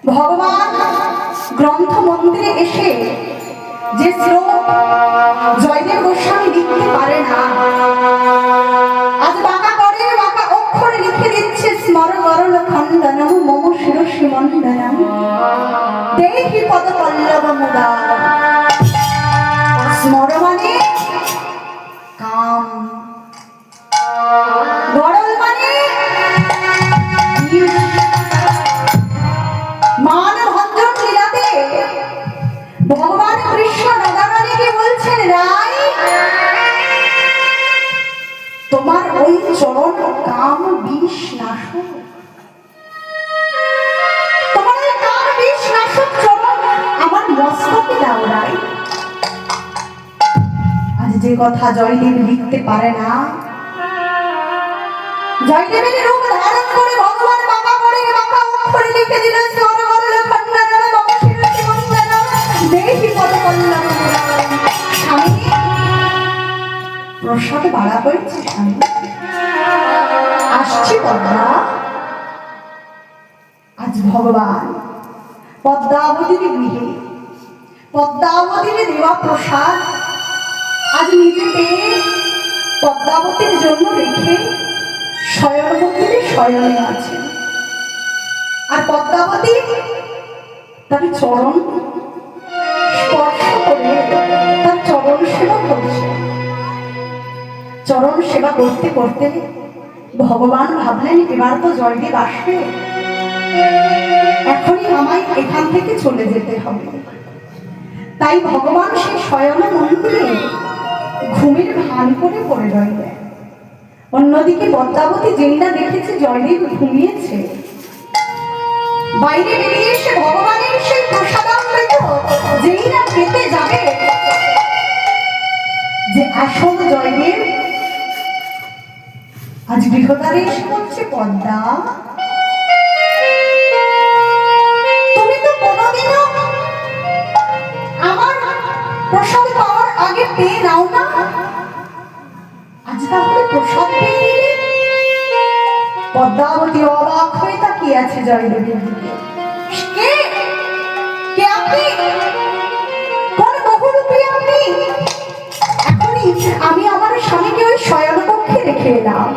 ভগবান গ্রন্থ মন্দিরে এসে যে শ্লোক জয়দেব গোস্বামী লিখতে পারে না, আজ বাঁকা করে বাঁকা অক্ষরে লিখে দিচ্ছে স্মরণ গরল খণ্ডনম মম শিরসি মণ্ডনম দেহি পদ পল্লব মুদা। স্মর মানে কাম, গরল মানে মান ভঞ্জন লীলাতে ভগবান কৃষ্ণ রাধারানীকে বলছেন, রাই তোমার ওই চরণ কাম বিষ নাশক, তোমার ওই কাম বিষ নাশক চরণ আমার মস্তকে দাও রাই। আজ যে কথা জয়দেব লিখতে পারে না, জয়দেবের রূপ ধারণ করে ভগবান বাঁকা করে বাঁকা অক্ষরে লিখে দিলেন স্মরণ গরল খণ্ডনম মম শিরসি মণ্ডনম দেহি পদ পল্লব মুদা। স্বামী প্রসাদ বাড়া হয়েছে, স্বামী আসছি পদ্মা। আজ ভগবান পদ্মাবতীর গৃহে পদ্মাবতীর দেওয়া প্রসাদ আজ নিজে পেয়ে পদ্মাবতীর জন্য রেখে শয়ন মন্দিরে শয়নে আছে। আর পদ্মাবতী তার চরণ স্পর্শ করে তার চরণ সেবা করছে। চরণ সেবা করতে করতে ভগবান ভাবলেন, এবার তো জয়দেব আসবে, এখনই আমায় এখান থেকে চলে যেতে হবে। তাই ভগবান সেই শয়ন মন্দিরে ঘুমের ভান করে পড়ে রইলেন। অন্যদিকে পদ্মাবতী যেই না দেখেছে জয়দেব ঘুমিয়েছে, বাইরে বেরিয়ে এসে ভগবানের সেই প্রসাদামৃত যেই না পেতে যাবে, যে আসল জয়দেব আজ গৃহদ্বারে এসে বলছে, পদ্মা তুমি তো কোনোদিনও আমার প্রসাদ পাওয়ার আগে পেয়ে নাও না, আজ তাহলে প্রসাদ পেয়ে নিলে? পদ্মাবতী অবাক হয়ে তাকিয়ে আছে জয়দেবের দিকে। কে কে আপনি? কোন বহুরূপী আপনি? এখনই আমি আমার স্বামীকে ওই শয়নকক্ষে রেখে এলাম।